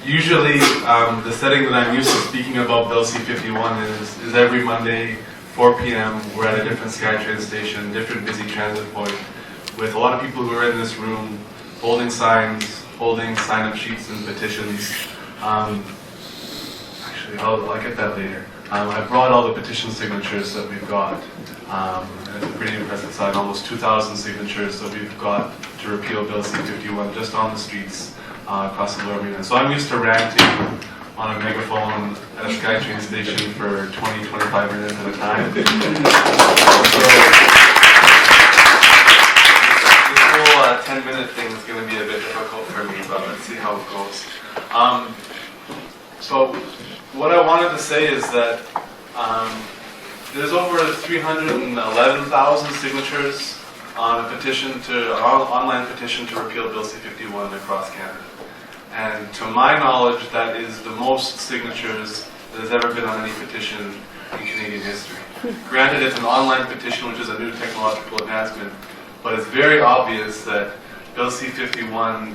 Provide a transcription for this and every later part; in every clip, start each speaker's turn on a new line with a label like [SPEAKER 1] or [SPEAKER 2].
[SPEAKER 1] Usually, the setting that I'm used to speaking about Bill C-51 is every Monday, 4 p.m. We're at a different SkyTrain station, different busy transit point, with a lot of people who are in this room holding signs, holding sign-up sheets and petitions. Actually, I'll get that later. I brought all the petition signatures that we've got. It's a pretty impressive sign, almost 2,000 signatures that we've got to repeal Bill C-51 just on the streets across the Lower Mainland. So I'm used to ranting on a megaphone at a SkyTrain station for 20-25 minutes at a time. So, this whole 10-minute thing is going to be a bit difficult for me, but let's see how it goes. So what I wanted to say is that there's over 311,000 signatures on a petition an online petition to repeal Bill C-51 across Canada. And to my knowledge, that is the most signatures that has ever been on any petition in Canadian history. Granted, it's an online petition, which is a new technological advancement, but it's very obvious that Bill C-51,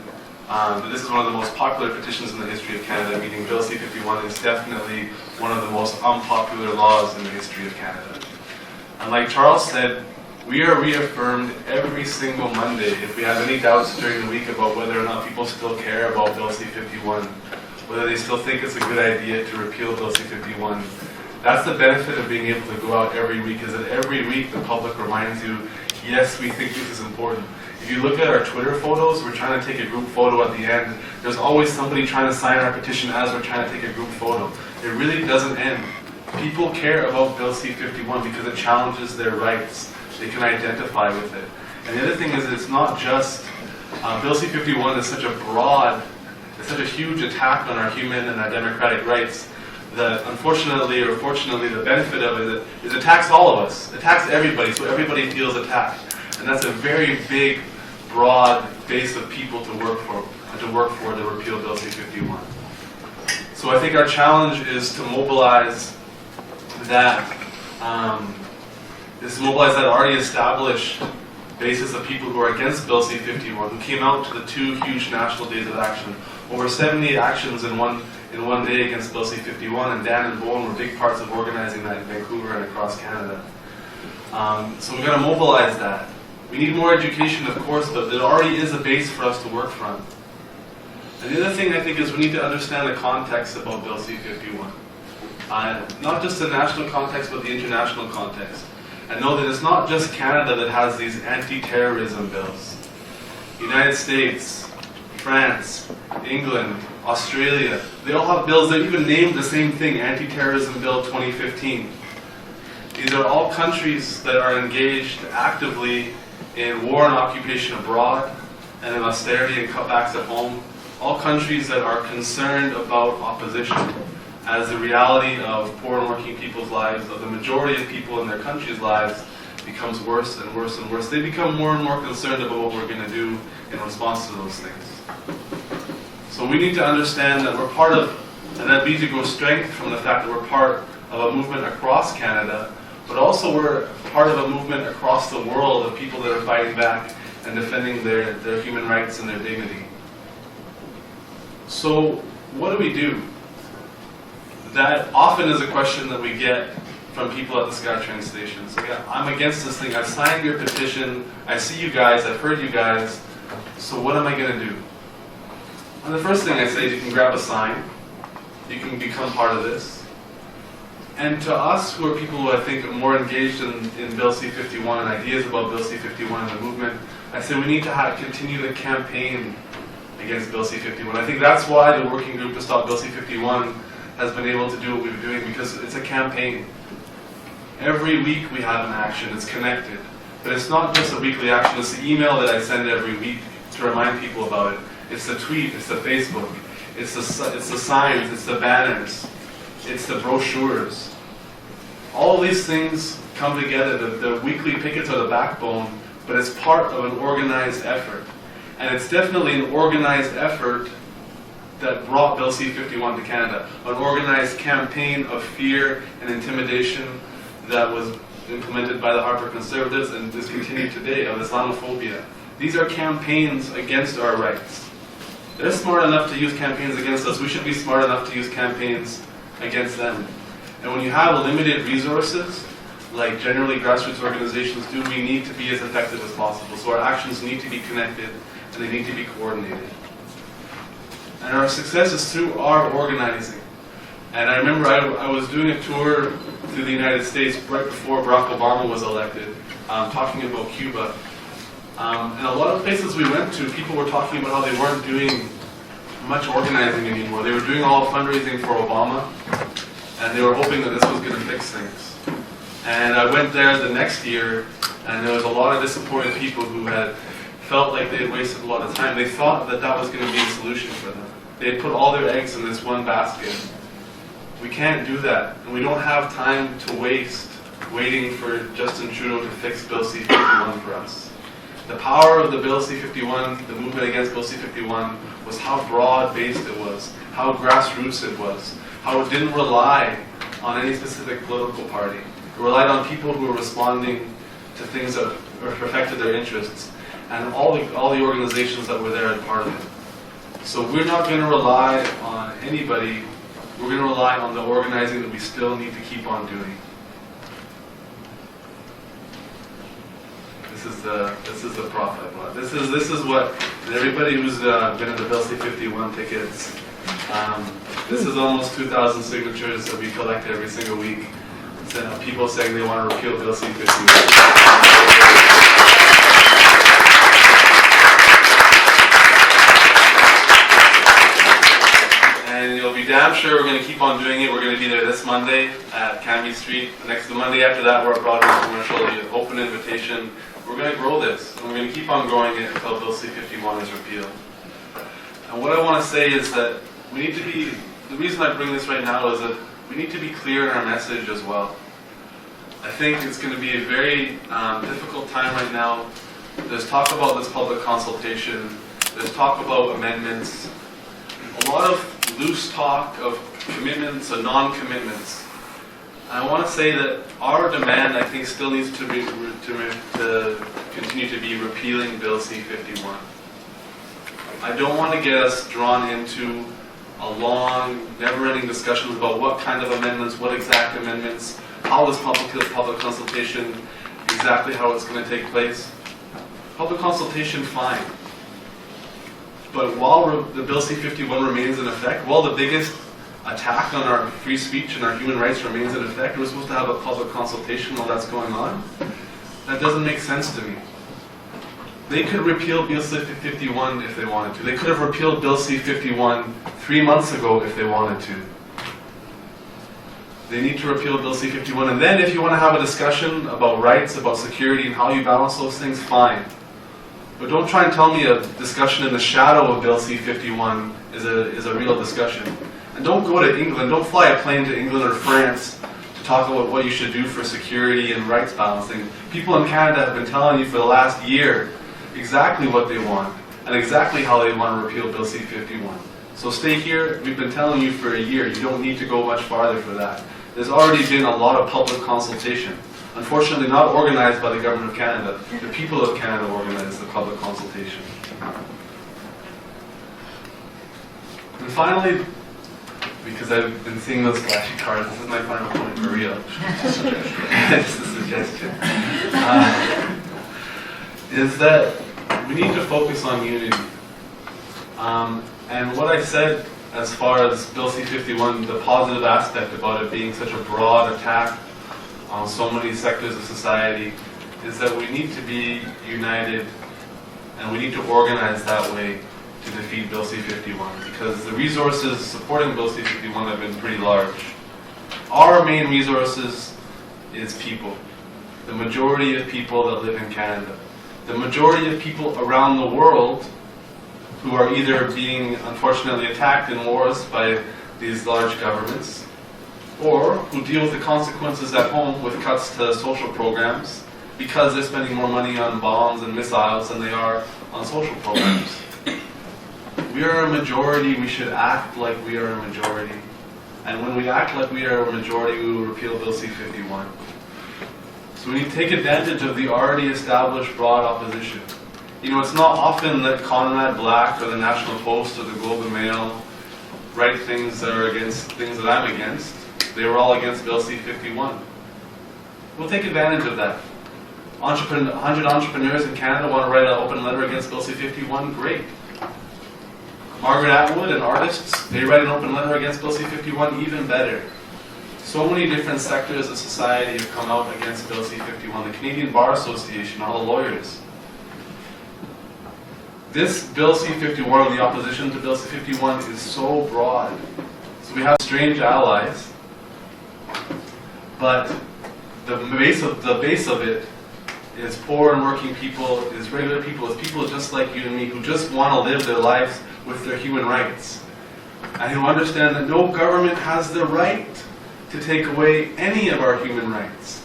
[SPEAKER 1] this is one of the most popular petitions in the history of Canada, meaning Bill C-51 is definitely one of the most unpopular laws in the history of Canada. And like Charles said, we are reaffirmed every single Monday if we have any doubts during the week about whether or not people still care about Bill C-51, whether they still think it's a good idea to repeal Bill C-51. That's the benefit of being able to go out every week, is that every week the public reminds you, yes, we think this is important. If you look at our Twitter photos, we're trying to take a group photo at the end. There's always somebody trying to sign our petition as we're trying to take a group photo. It really doesn't end. People care about Bill C-51 because it challenges their rights. They can identify with it. And the other thing is, it's not just, Bill C-51 is such a huge attack on our human and our democratic rights that unfortunately or fortunately the benefit of it is it attacks all of us. It attacks everybody, so everybody feels attacked. And that's a very big, broad base of people to work for to repeal Bill C-51. So I think our challenge is to mobilize that already established basis of people who are against Bill C-51, who came out to the 2 huge national days of action. Over 70 actions in one day against Bill C-51, and Dan and Bowen were big parts of organizing that in Vancouver and across Canada. So we've got to mobilize that. We need more education, of course, but there already is a base for us to work from. And the other thing I think is we need to understand the context about Bill C-51. Not just the national context, but the international context. And know that it's not just Canada that has these anti-terrorism bills. The United States, France, England, Australia, they all have bills that even named the same thing, Anti-Terrorism Bill 2015. These are all countries that are engaged actively in war and occupation abroad and in austerity and cutbacks at home. All countries that are concerned about opposition as the reality of poor and working people's lives, of the majority of people in their country's lives, becomes worse and worse and worse. They become more and more concerned about what we're going to do in response to those things. So we need to understand that we're part of, and that we need to grow strength from the fact that we're part of a movement across Canada, but also we're part of a movement across the world of people that are fighting back and defending their human rights and their dignity. So what do we do? That often is a question that we get from people at the SkyTrain station. So yeah, I'm against this thing. I've signed your petition. I see you guys. I've heard you guys. So what am I going to do? And the first thing I say is you can grab a sign. You can become part of this. And to us, who are people who I think are more engaged in Bill C-51 and ideas about Bill C-51 and the movement, I say we need to continue the campaign against Bill C-51. I think that's why the Working Group to Stop Bill C-51 has been able to do what we've been doing, because it's a campaign. Every week we have an action, it's connected. But it's not just a weekly action, it's the email that I send every week to remind people about it. It's the tweet, it's the Facebook, it's the signs, it's the banners, it's the brochures. All these things come together. The weekly pickets are the backbone, but it's part of an organized effort. And it's definitely an organized effort that brought Bill C-51 to Canada, an organized campaign of fear and intimidation that was implemented by the Harbour Conservatives and is continued today, of Islamophobia. These are campaigns against our rights. They're smart enough to use campaigns against us. We should be smart enough to use campaigns against them. And when you have limited resources, like generally grassroots organizations do, we need to be as effective as possible. So our actions need to be connected and they need to be coordinated. And our success is through our organizing. And I remember I was doing a tour through the United States right before Barack Obama was elected, talking about Cuba. And a lot of places we went to, people were talking about how they weren't doing much organizing anymore. They were doing all fundraising for Obama, and they were hoping that this was going to fix things. And I went there the next year, and there was a lot of disappointed people who had felt like they had wasted a lot of time. They thought that that was going to be a solution for them. They had put all their eggs in this one basket. We can't do that, and we don't have time to waste waiting for Justin Trudeau to fix Bill C-51 for us. The power of the Bill C-51, the movement against Bill C-51, was how broad-based it was, how grassroots it was, how it didn't rely on any specific political party. It relied on people who were responding to things that affected their interests, and all the organizations that were there as part of it. So we're not going to rely on anybody. We're going to rely on the organizing that we still need to keep on doing. This is the profit lot. This is what everybody who's been in the Bill C-51 tickets. This is almost 2,000 signatures that we collect every single week. People saying they want to repeal Bill C-51. And you'll be damn sure we're going to keep on doing it. We're going to be there this Monday at Cambie Street. The Monday after that, we're at Broadway Commercial. The open invitation. We're going to grow this, and we're going to keep on growing it until Bill C-51 is repealed. And what I want to say is that we need to be, the reason I bring this right now is that we need to be clear in our message as well. I think it's going to be a very difficult time right now. There's talk about this public consultation. There's talk about amendments. A lot of loose talk of commitments and non-commitments. I want to say that our demand, I think, still needs to continue to be repealing Bill C-51. I don't want to get us drawn into a long, never-ending discussions about what kind of amendments, what exact amendments, how is public consultation, exactly how it's going to take place. Public consultation, fine. But while the Bill C-51 remains in effect, while the biggest attack on our free speech and our human rights remains in effect, we're supposed to have a public consultation while that's going on. That doesn't make sense to me. They could repeal Bill C-51 if they wanted to. They could have repealed Bill C-51 3 months ago if they wanted to. They need to repeal Bill C-51, and then if you want to have a discussion about rights, about security, and how you balance those things, fine. But don't try and tell me a discussion in the shadow of Bill C-51 is a real discussion. And don't go to England, don't fly a plane to England or France to talk about what you should do for security and rights balancing. People in Canada have been telling you for the last year exactly what they want and exactly how they want to repeal Bill C-51. So stay here. We've been telling you for a year. You don't need to go much farther for that. There's already been a lot of public consultation. Unfortunately, not organized by the Government of Canada. The people of Canada organized the public consultation. And finally, because I've been seeing those flashy cards, this is my final point for real. It's a suggestion. Is that we need to focus on unity. And what I said as far as Bill C-51, the positive aspect about it being such a broad attack on so many sectors of society, is that we need to be united and we need to organize that way to defeat Bill C-51, because the resources supporting Bill C-51 have been pretty large. Our main resources is people. The majority of people that live in Canada. The majority of people around the world who are either being unfortunately attacked in wars by these large governments, or who deal with the consequences at home with cuts to social programs because they're spending more money on bombs and missiles than they are on social programs. We are a majority, we should act like we are a majority. And when we act like we are a majority, we will repeal Bill C-51. So we need to take advantage of the already established broad opposition. You know, it's not often that Conrad Black or the National Post or the Globe and Mail write things that are against things that I'm against. They were all against Bill C-51. We'll take advantage of that. 100 entrepreneurs in Canada want to write an open letter against Bill C-51, great. Margaret Atwood and artists, they write an open letter against Bill C-51, even better. So many different sectors of society have come out against Bill C-51. The Canadian Bar Association, all the lawyers. This Bill C-51, the opposition to Bill C-51, is so broad. So we have strange allies, but the base of it is poor and working people, is regular people, is people just like you and me who just want to live their lives with their human rights, and who understand that no government has the right to take away any of our human rights.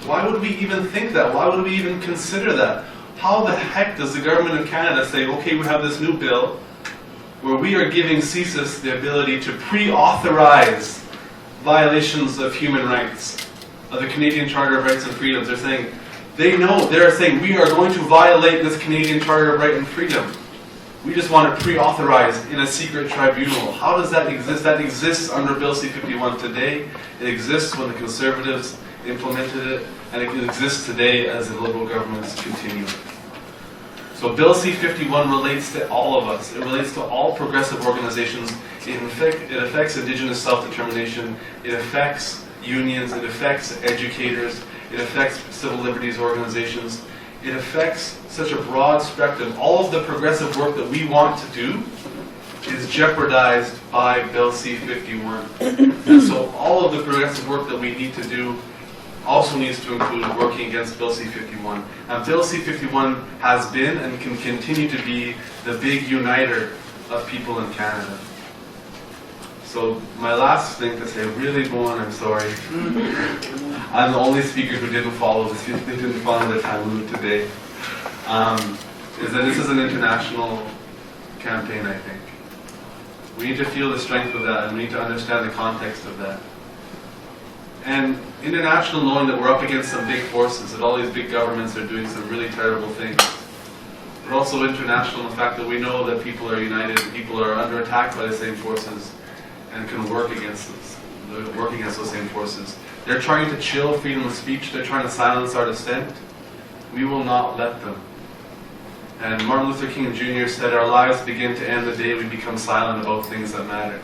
[SPEAKER 1] Why would we even think that? Why would we even consider that? How the heck does the government of Canada say, okay, we have this new bill where we are giving CSIS the ability to pre-authorize violations of human rights, of the Canadian Charter of Rights and Freedoms? They're saying we are going to violate this Canadian Charter of Right and Freedom. We just want to pre-authorize in a secret tribunal. How does that exist? That exists under Bill C-51 today. It exists when the Conservatives implemented it, and it exists today as the Liberal governments continue. So Bill C-51 relates to all of us. It relates to all progressive organizations. It affects Indigenous self-determination. It affects unions. It affects educators. It affects civil liberties organizations. It affects such a broad spectrum. All of the progressive work that we want to do is jeopardized by Bill C-51. And so all of the progressive work that we need to do also needs to include working against Bill C-51. And Bill C-51 has been and can continue to be the big uniter of people in Canada. So my last thing to say, really going, I'm sorry. I'm the only speaker who didn't follow this. They didn't follow the time limit today. Is that this is an international campaign, I think. We need to feel the strength of that, and we need to understand the context of that. And international, knowing that we're up against some big forces, that all these big governments are doing some really terrible things. But also international in the fact that we know that people are united, and people are under attack by the same forces, and can work against those same forces. They're trying to chill freedom of speech. They're trying to silence our dissent. We will not let them. And Martin Luther King Jr. said, our lives begin to end the day we become silent about things that matter.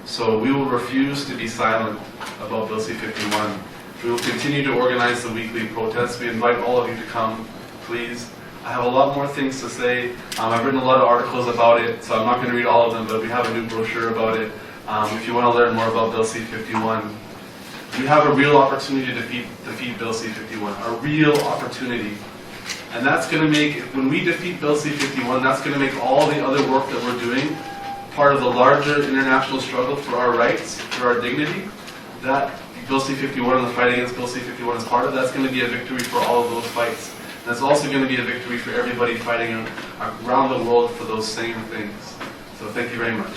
[SPEAKER 1] So we will refuse to be silent about Bill C-51. We will continue to organize the weekly protests. We invite all of you to come, please. I have a lot more things to say. I've written a lot of articles about it, so I'm not going to read all of them, but we have a new brochure about it. If you want to learn more about Bill C-51, we have a real opportunity to defeat Bill C-51, a real opportunity. And that's going to make, when we defeat Bill C-51, that's going to make all the other work that we're doing part of the larger international struggle for our rights, for our dignity. That Bill C-51 and the fight against Bill C-51 is part of, that's going to be a victory for all of those fights. And it's also going to be a victory for everybody fighting around the world for those same things. So thank you very much.